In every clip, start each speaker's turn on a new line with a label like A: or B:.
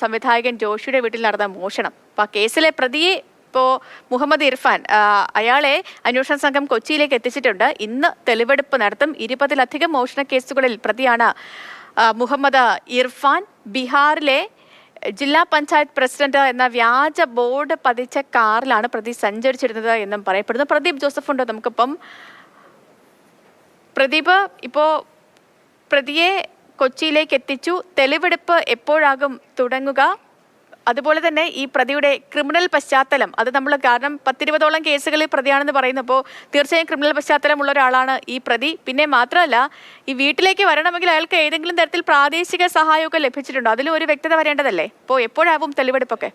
A: സംവിധായകൻ ജോഷിയുടെ വീട്ടിൽ നടന്ന മോഷണം. അപ്പോൾ ആ കേസിലെ പ്രതിയെ ഇപ്പോൾ മുഹമ്മദ് ഇർഫാൻ അയാളെ അന്വേഷണ സംഘം കൊച്ചിയിലേക്ക് എത്തിച്ചിട്ടുണ്ട്. ഇന്ന് തെളിവെടുപ്പ് നടത്തും. 20-ലധികം മോഷണ കേസുകളിൽ പ്രതിയാണ് മുഹമ്മദ് ഇർഫാൻ. ബീഹാറിലെ ജില്ലാ പഞ്ചായത്ത് പ്രസിഡന്റ് എന്ന വ്യാജ ബോർഡ് പതിച്ച കാറിലാണ് പ്രതി സഞ്ചരിച്ചിരുന്നത് എന്നും പറയപ്പെടുന്നു. പ്രദീപ് ജോസഫ് ഉണ്ട് നമുക്കിപ്പം. പ്രദീപ്, ഇപ്പോൾ പ്രതിയെ കൊച്ചിയിലേക്ക് എത്തിച്ചു. തെളിവെടുപ്പ് എപ്പോഴാകും തുടങ്ങുക? അതുപോലെ തന്നെ ഈ പ്രതിയുടെ ക്രിമിനൽ പശ്ചാത്തലം, അത് നമ്മൾ കാരണം 10-20ഓളം കേസുകളിൽ പ്രതിയാണെന്ന് പറയുന്നു. അപ്പോൾ തീർച്ചയായും ക്രിമിനൽ പശ്ചാത്തലമുള്ള ഒരാളാണ് ഈ പ്രതി. പിന്നെ മാത്രമല്ല, ഈ വീട്ടിലേക്ക് വരണമെങ്കിൽ അയാൾക്ക് ഏതെങ്കിലും തരത്തിൽ പ്രാദേശിക സഹായമൊക്കെ ലഭിച്ചിട്ടുണ്ടോ? അതിലും ഒരു വ്യക്തത വരേണ്ടതല്ലേ? അപ്പോൾ എപ്പോഴാവും തെളിവെടുപ്പൊക്കെ?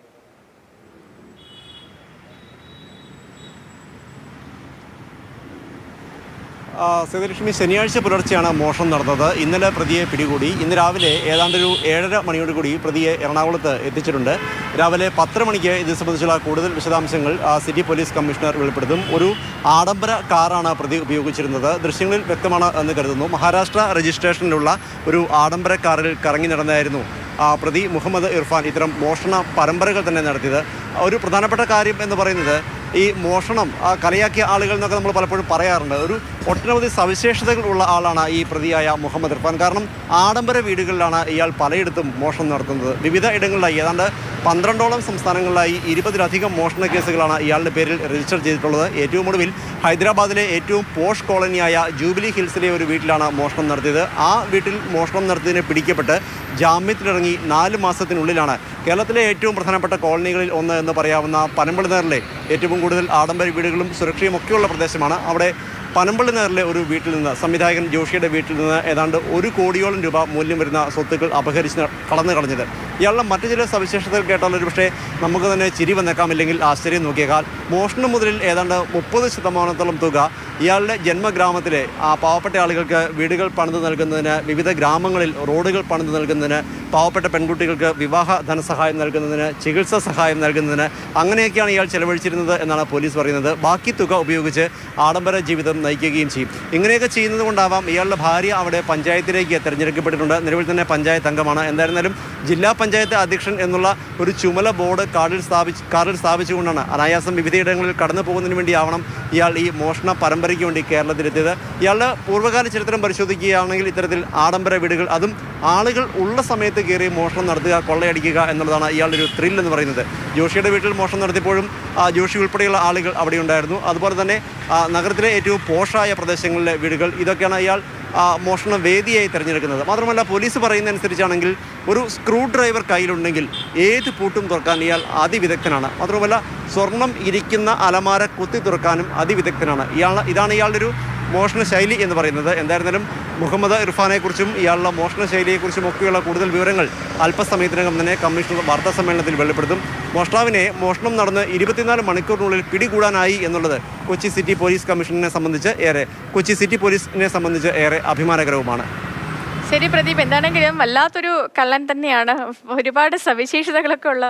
B: സേതുലക്ഷ്മി, ശനിയാഴ്ച പുലർച്ചെയാണ് മോഷണം നടന്നത്. ഇന്നലെ പ്രതിയെ പിടികൂടി. ഇന്ന് രാവിലെ ഏതാണ്ടൊരു 7:30 മണിയോടുകൂടി പ്രതിയെ എറണാകുളത്ത് എത്തിച്ചിട്ടുണ്ട്. രാവിലെ 10 മണിക്ക് ഇത് സംബന്ധിച്ചുള്ള കൂടുതൽ വിശദാംശങ്ങൾ സിറ്റി പോലീസ് കമ്മീഷണർ വെളിപ്പെടുത്തും. ഒരു ആഡംബര കാറാണ് പ്രതി ഉപയോഗിച്ചിരുന്നത്. ദൃശ്യങ്ങളിൽ വ്യക്തമാണ് എന്ന് കരുതുന്നു. മഹാരാഷ്ട്ര രജിസ്ട്രേഷനിലുള്ള ഒരു ആഡംബര കാറിൽ കറങ്ങി നടന്നായിരുന്നു പ്രതി മുഹമ്മദ് ഇർഫാൻ ഇത്തരം മോഷണ പരമ്പരകൾ തന്നെ നടത്തിയത്. ഒരു പ്രധാനപ്പെട്ട കാര്യം എന്ന് പറയുന്നത്, ഈ മോഷണം കലയാക്കിയ ആളുകൾ എന്നൊക്കെ നമ്മൾ പലപ്പോഴും പറയാറുണ്ട്. ഒരു ഒട്ടനവധി സവിശേഷതകൾ ഉള്ള ആളാണ് ഈ പ്രതിയായ മുഹമ്മദ് ഇർഫാൻ. കാരണം ആഡംബര വീടുകളിലാണ് ഇയാൾ പലയിടത്തും മോഷണം നടത്തുന്നത്. വിവിധ ഇടങ്ങളിലായി ഏതാണ്ട് 12ഓളം സംസ്ഥാനങ്ങളിലായി 20-ലധികം മോഷണ കേസുകളാണ് ഇയാളുടെ പേരിൽ രജിസ്റ്റർ ചെയ്തിട്ടുള്ളത്. ഏറ്റവും ഒടുവിൽ ഹൈദരാബാദിലെ ഏറ്റവും പോഷ് കോളനിയായ ജൂബിലി ഹിൽസിലെ ഒരു വീട്ടിലാണ് മോഷണം നടത്തിയത്. ആ വീട്ടിൽ മോഷണം നടത്തിയതിനെ പിടിക്കപ്പെട്ട് ജാമ്യത്തിലിറങ്ങി 4 മാസത്തിനുള്ളിലാണ് കേരളത്തിലെ ഏറ്റവും പ്രധാനപ്പെട്ട കോളനികളിൽ ഒന്ന് എന്ന് പറയാവുന്ന പനമ്പള്ളി നഗറിലെ ഏറ്റവും കൂടുതൽ ആഡംബര വീടുകളും സുരക്ഷയും ഒക്കെയുള്ള പ്രദേശമാണ്. അവിടെ പനമ്പള്ളി നഗറിലെ ഒരു വീട്ടിൽ നിന്ന്, സംവിധായകൻ ജോഷിയുടെ വീട്ടിൽ നിന്ന് ഏതാണ്ട് 1 കോടിയോളം രൂപ മൂല്യം വരുന്ന സ്വത്തുക്കൾ അപഹരിച്ച് കളഞ്ഞത്. ഇയാളുടെ മറ്റു ചില സവിശേഷതകൾ കേട്ടാൽ ഒരു പക്ഷേ നമുക്ക് തന്നെ ചിരി വന്നേക്കാം, ഇല്ലെങ്കിൽ ആശ്ചര്യം നോക്കിയേക്കാൾ. മോഷണ മുതലിൽ ഏതാണ്ട് 30% തുക ഇയാളുടെ ജന്മഗ്രാമത്തിലെ പാവപ്പെട്ട ആളുകൾക്ക് വീടുകൾ പണിത് നൽകുന്നതിന്, വിവിധ ഗ്രാമങ്ങളിൽ റോഡുകൾ പണിത് നൽകുന്നതിന്, പാവപ്പെട്ട പെൺകുട്ടികൾക്ക് വിവാഹ ധനസഹായം നൽകുന്നതിന്, ചികിത്സാ സഹായം നൽകുന്നതിന്, അങ്ങനെയൊക്കെയാണ് ഇയാൾ ചെലവഴിച്ചിരുന്നത് എന്നാണ് പോലീസ് പറയുന്നത്. ബാക്കി തുക ഉപയോഗിച്ച് ആഡംബര ജീവിതം നയിക്കുകയും ചെയ്യും. ഇങ്ങനെയൊക്കെ ചെയ്യുന്നത് കൊണ്ടാവാം ഇയാളുടെ ഭാര്യ അവിടെ പഞ്ചായത്തിലേക്ക് തിരഞ്ഞെടുക്കപ്പെട്ടിട്ടുണ്ട്. നിലവിൽ തന്നെ പഞ്ചായത്ത് അംഗമാണ്. എന്തായിരുന്നാലും ജില്ലാ പഞ്ചായത്ത് അധ്യക്ഷൻ എന്നുള്ള ഒരു ചുമല ബോർഡ് കാറിൽ സ്ഥാപിച്ചുകൊണ്ടാണ് അനായാസം വിവിധയിടങ്ങളിൽ കടന്നു പോകുന്നതിന് വേണ്ടിയാവണം ഇയാൾ ഈ മോഷണ പരമ്പരയ്ക്ക് വേണ്ടി കേരളത്തിലെത്തിയത്. ഇയാളുടെ പൂർവ്വകാല ചരിത്രം പരിശോധിക്കുകയാണെങ്കിൽ ഇത്തരത്തിൽ ആഡംബര വീടുകൾ, അതും ആളുകൾ ഉള്ള സമയത്ത് കയറി മോഷണം നടത്തുക, കൊള്ളയടിക്കുക എന്നുള്ളതാണ് ഇയാളുടെ ഒരു ത്രിൽ എന്ന് പറയുന്നത്. ജോഷിയുടെ വീട്ടിൽ മോഷണം നടത്തിയപ്പോഴും ജോഷി ഉൾപ്പെടെയുള്ള ആളുകൾ അവിടെ ഉണ്ടായിരുന്നു. അതുപോലെ തന്നെ നഗരത്തിലെ ഏറ്റവും പോഷായ പ്രദേശങ്ങളിലെ വീടുകൾ, ഇതൊക്കെയാണ് ഇയാൾ മോഷണ വേദിയായി തിരഞ്ഞെടുക്കുന്നത്. മാത്രമല്ല, പോലീസ് പറയുന്നതനുസരിച്ചാണെങ്കിൽ ഒരു സ്ക്രൂ ഡ്രൈവർ കയ്യിലുണ്ടെങ്കിൽ ഏത് പൂട്ടും തുറക്കാൻ ഇയാൾ അതിവിദഗ്ധനാണ്. മാത്രമല്ല, സ്വർണം ഇരിക്കുന്ന അലമാര കുത്തി തുറക്കാനും അതിവിദഗ്ധനാണ്. ഇതാണ് ഇയാളുടെ ഒരു മോഷണ ശൈലി എന്ന് പറയുന്നത്. എന്തായിരുന്നാലും മുഹമ്മദ് ഇർഫാനെക്കുറിച്ചും ഇയാളുടെ മോഷണ ശൈലിയെക്കുറിച്ചും ഒക്കെയുള്ള കൂടുതൽ വിവരങ്ങൾ അല്പസമയത്തിനകം തന്നെ കമ്മീഷണർ വാർത്താ സമ്മേളനത്തിൽ വെളിപ്പെടുത്തും. മോഷ്ടാവിനെ മോഷണം നടന്ന് 24 മണിക്കൂറിനുള്ളിൽ പിടികൂടാനായി എന്നുള്ളത് കൊച്ചി സിറ്റി പോലീസ് പോലീസിനെ സംബന്ധിച്ച് ഏറെ അഭിമാനകരവുമാണ്.
A: ശരി പ്രദീപ്, എന്താണെങ്കിലും വല്ലാത്തൊരു കള്ളൻ തന്നെയാണ്. ഒരുപാട് സവിശേഷതകളൊക്കെ ഉള്ള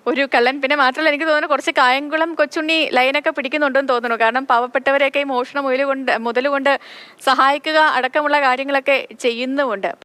A: ഒരു കള്ളൻ. പിന്നെ മാത്രമല്ല, എനിക്ക് തോന്നുന്നു കുറച്ച് കായംകുളം കൊച്ചുണ്ണി ലൈനൊക്കെ പിടിക്കുന്നുണ്ടെന്ന് തോന്നുന്നു. കാരണം പാവപ്പെട്ടവരെയൊക്കെ ഈ മോഷണ മുതലുകൊണ്ട് സഹായിക്കുക അടക്കമുള്ള കാര്യങ്ങളൊക്കെ ചെയ്യുന്നുമുണ്ട്.